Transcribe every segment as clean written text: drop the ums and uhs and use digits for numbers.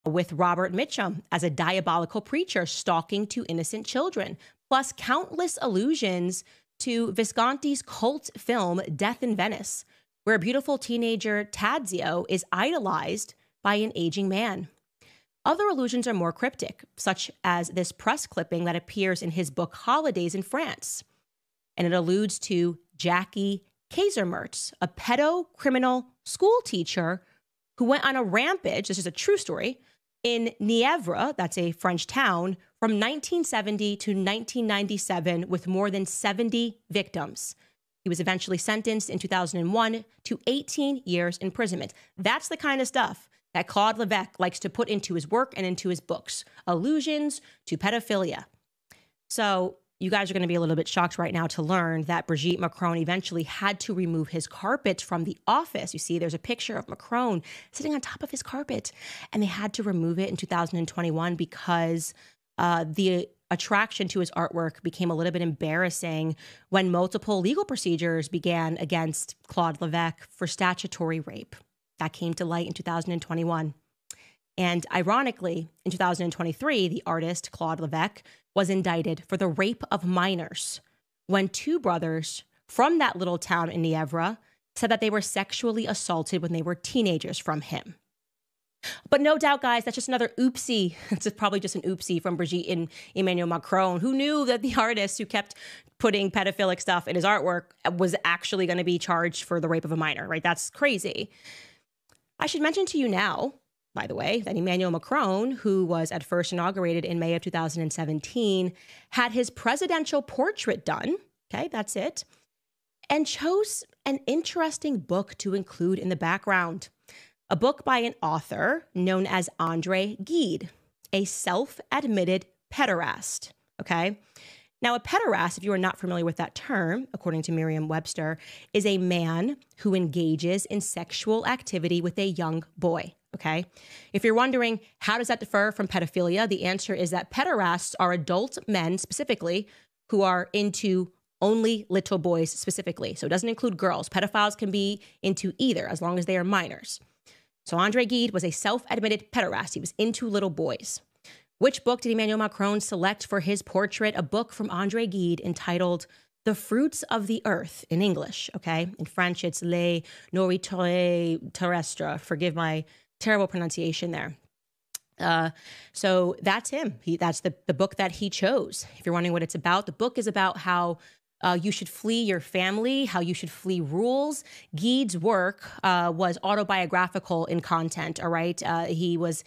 with Robert Mitchum as a diabolical preacher stalking two innocent children, plus countless allusions to Visconti's cult film Death in Venice, where a beautiful teenager Tadzio is idolized by an aging man. Other allusions are more cryptic, such as this press clipping that appears in his book Holidays in France. And it alludes to Jackie Kaisermertz, a pedo-criminal school teacher who went on a rampage, this is a true story, in Nièvre, that's a French town, from 1970 to 1997 with more than 70 victims. He was eventually sentenced in 2001 to 18 years imprisonment. That's the kind of stuff that Claude Levesque likes to put into his work and into his books. Allusions to pedophilia. So you guys are going to be a little bit shocked right now to learn that Brigitte Macron eventually had to remove his carpet from the office. You see, there's a picture of Macron sitting on top of his carpet, and they had to remove it in 2021 because the attraction to his artwork became a little bit embarrassing when multiple legal procedures began against Claude Levesque for statutory rape. That came to light in 2021. And ironically, in 2023, the artist Claude Levesque was indicted for the rape of minors when two brothers from that little town in Nièvre said that they were sexually assaulted when they were teenagers from him. But no doubt, guys, that's just another oopsie. It's probably just an oopsie from Brigitte and Emmanuel Macron, who knew that the artist who kept putting pedophilic stuff in his artwork was actually going to be charged for the rape of a minor, right? That's crazy. I should mention to you now, by the way, that Emmanuel Macron, who was at first inaugurated in May of 2017, had his presidential portrait done. Okay, that's it. And chose an interesting book to include in the background. A book by an author known as André Gide, a self-admitted pederast. Okay. Now, a pederast, if you are not familiar with that term, according to Merriam-Webster, is a man who engages in sexual activity with a young boy. Okay. If you're wondering, how does that differ from pedophilia? The answer is that pederasts are adult men specifically who are into only little boys specifically. So it doesn't include girls. Pedophiles can be into either as long as they are minors. So André Gide was a self-admitted pederast. He was into little boys. Which book did Emmanuel Macron select for his portrait? A book from André Gide entitled The Fruits of the Earth in English, okay? In French, it's Les Nourritures Terrestres. Forgive my terrible pronunciation there. So that's him. That's the book that he chose. If you're wondering what it's about, the book is about how you should flee your family, how you should flee rules. Gide's work was autobiographical in content, all right? He was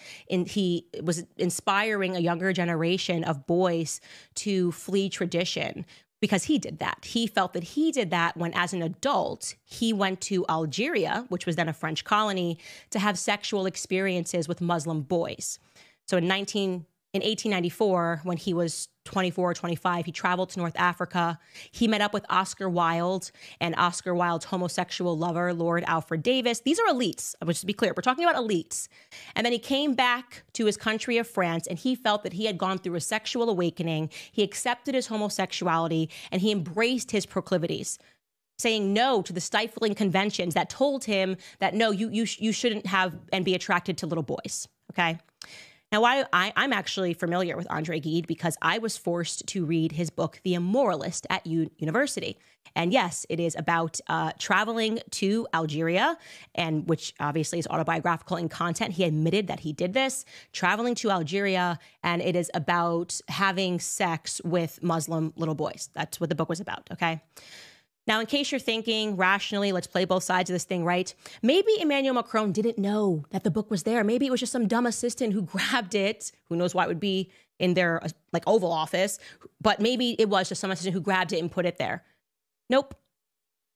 inspiring a younger generation of boys to flee tradition because he did that. He felt that he did that when, as an adult, he went to Algeria, which was then a French colony, to have sexual experiences with Muslim boys. So in 1894, when he was 24 or 25, he traveled to North Africa. He met up with Oscar Wilde and Oscar Wilde's homosexual lover, Lord Alfred Davis. These are elites. Just to be clear, we're talking about elites. And then he came back to his country of France, and he felt that he had gone through a sexual awakening. He accepted his homosexuality, and he embraced his proclivities, saying no to the stifling conventions that told him that, no, you shouldn't have and be attracted to little boys, okay? Now, I'm actually familiar with André Gide because I was forced to read his book, The Immoralist, at university. And yes, it is about traveling to Algeria, and which obviously is autobiographical in content. He admitted that he did this, traveling to Algeria, and it is about having sex with Muslim little boys. That's what the book was about, okay? Now, in case you're thinking rationally, let's play both sides of this thing, right? Maybe Emmanuel Macron didn't know that the book was there. Maybe it was just some dumb assistant who grabbed it. Who knows why it would be in their like Oval Office, but maybe it was just some assistant who grabbed it and put it there. Nope.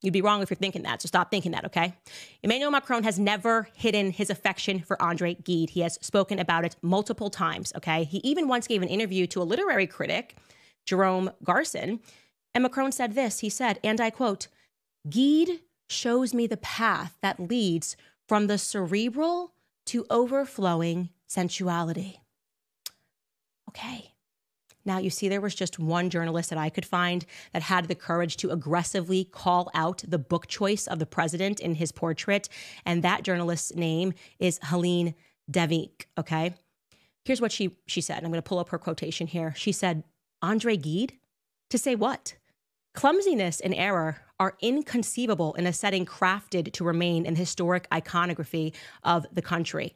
You'd be wrong if you're thinking that, so stop thinking that, okay? Emmanuel Macron has never hidden his affection for André Gide. He has spoken about it multiple times, okay? He even once gave an interview to a literary critic, Jerome Garcin, and Macron said this. He said, and I quote, "Gide shows me the path that leads from the cerebral to overflowing sensuality." Okay. Now, you see, there was just one journalist that I could find that had the courage to aggressively call out the book choice of the president in his portrait. And that journalist's name is Helene Devic, okay? Here's what she said. I'm going to pull up her quotation here. She said, "Andre Gide? To say what? Clumsiness and error are inconceivable in a setting crafted to remain in the historic iconography of the country.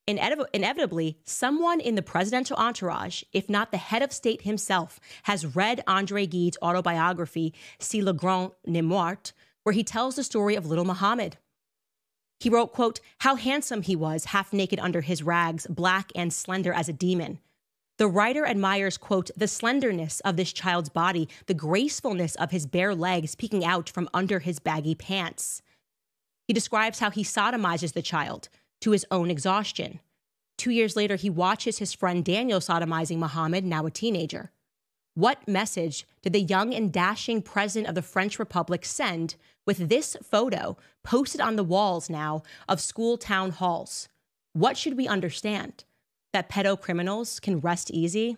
Inevitably, someone in the presidential entourage, if not the head of state himself, has read Andre Gide's autobiography, Si le Grand n'est mort, where he tells the story of little Muhammad. He wrote, quote, how handsome he was, half naked under his rags, black and slender as a demon. The writer admires, quote, the slenderness of this child's body, the gracefulness of his bare legs peeking out from under his baggy pants. He describes how he sodomizes the child to his own exhaustion. 2 years later, he watches his friend Daniel sodomizing Muhammad, now a teenager. What message did the young and dashing president of the French Republic send with this photo posted on the walls now of school town halls? What should we understand? That pedo criminals can rest easy?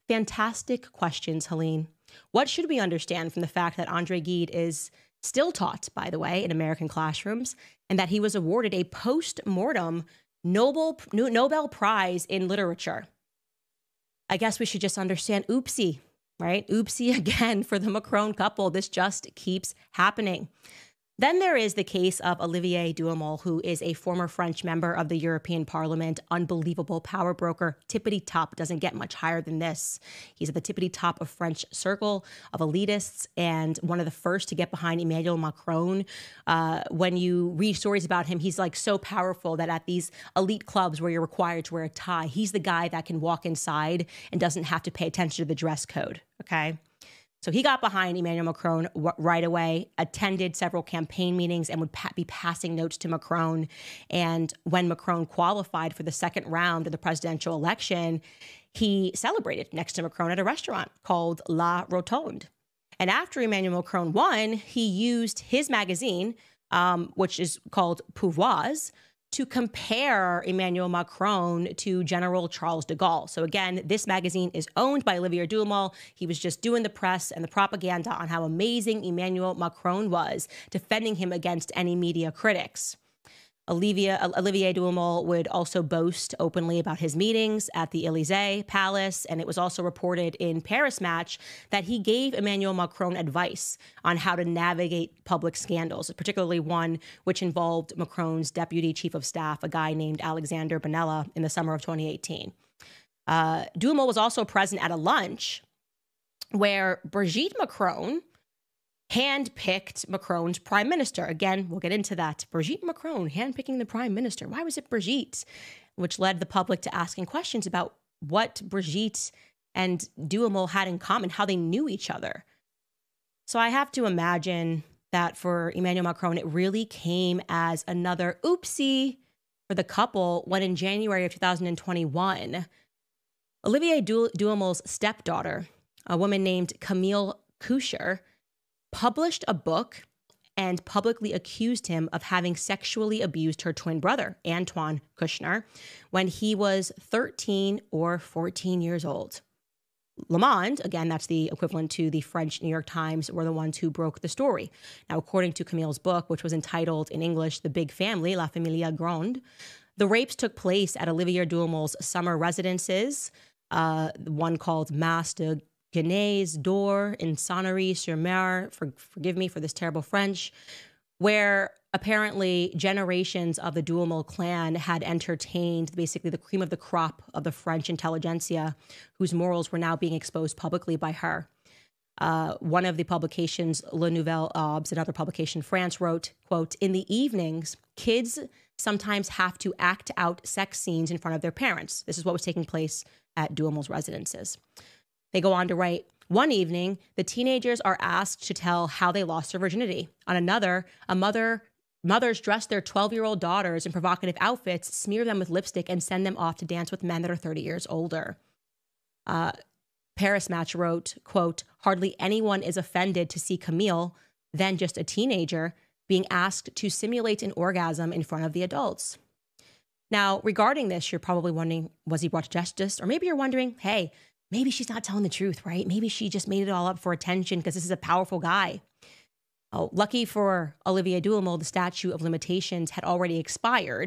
Fantastic questions, Helene. What should we understand from the fact that Andre Gide is still taught, by the way, in American classrooms, and that he was awarded a post-mortem Nobel Prize in Literature? I guess we should just understand oopsie, right? Oopsie again for the Macron couple. This just keeps happening. Then there is the case of Olivier Duhamel, who is a former French member of the European Parliament, unbelievable power broker, tippity top, doesn't get much higher than this. He's at the tippity top of French circle of elitists and one of the first to get behind Emmanuel Macron. When you read stories about him, he's like so powerful that at these elite clubs where you're required to wear a tie, he's the guy that can walk inside and doesn't have to pay attention to the dress code, okay? So he got behind Emmanuel Macron right away, attended several campaign meetings, and would be passing notes to Macron. And when Macron qualified for the second round of the presidential election, he celebrated next to Macron at a restaurant called La Rotonde. And after Emmanuel Macron won, he used his magazine, which is called Pouvoirs, to compare Emmanuel Macron to General Charles de Gaulle. So again, this magazine is owned by Olivier Duhamel. He was just doing the press and the propaganda on how amazing Emmanuel Macron was, defending him against any media critics. Olivier Duhamel would also boast openly about his meetings at the Élysée Palace, and it was also reported in Paris Match that he gave Emmanuel Macron advice on how to navigate public scandals, particularly one which involved Macron's deputy chief of staff, a guy named Alexander Benalla, in the summer of 2018. Duhamel was also present at a lunch where Brigitte Macron handpicked Macron's prime minister. Again, we'll get into that. Brigitte Macron handpicking the prime minister. Why was it Brigitte? Which led the public to asking questions about what Brigitte and Duhamel had in common, how they knew each other. So I have to imagine that for Emmanuel Macron, it really came as another oopsie for the couple when in January of 2021, Olivier Duhamel's stepdaughter, a woman named Camille Coucher, published a book and publicly accused him of having sexually abused her twin brother, Antoine Kushner, when he was 13 or 14 years old. Le Monde, again, that's the equivalent to the French New York Times, were the ones who broke the story. Now, according to Camille's book, which was entitled in English, The Big Family, La Familia Grande, the rapes took place at Olivier Duhamel's summer residences, one called Mas de Genèse d'Or in Sonnery-sur-Mer, forgive me for this terrible French, where apparently generations of the Duhamel clan had entertained basically the cream of the crop of the French intelligentsia, whose morals were now being exposed publicly by her. One of the publications, Le Nouvel Obs, another publication, France, wrote, quote, in the evenings, kids sometimes have to act out sex scenes in front of their parents. This is what was taking place at Duhamel's residences. They go on to write, one evening, the teenagers are asked to tell how they lost their virginity. On another, mothers dress their 12-year-old daughters in provocative outfits, smear them with lipstick, and send them off to dance with men that are 30 years older. Paris Match wrote, quote, hardly anyone is offended to see Camille, then just a teenager, being asked to simulate an orgasm in front of the adults. Now, regarding this, you're probably wondering, was he brought to justice? Or maybe you're wondering, hey, maybe she's not telling the truth, right? Maybe she just made it all up for attention because this is a powerful guy. Oh, lucky for Olivier Duhamel, the statute of limitations had already expired.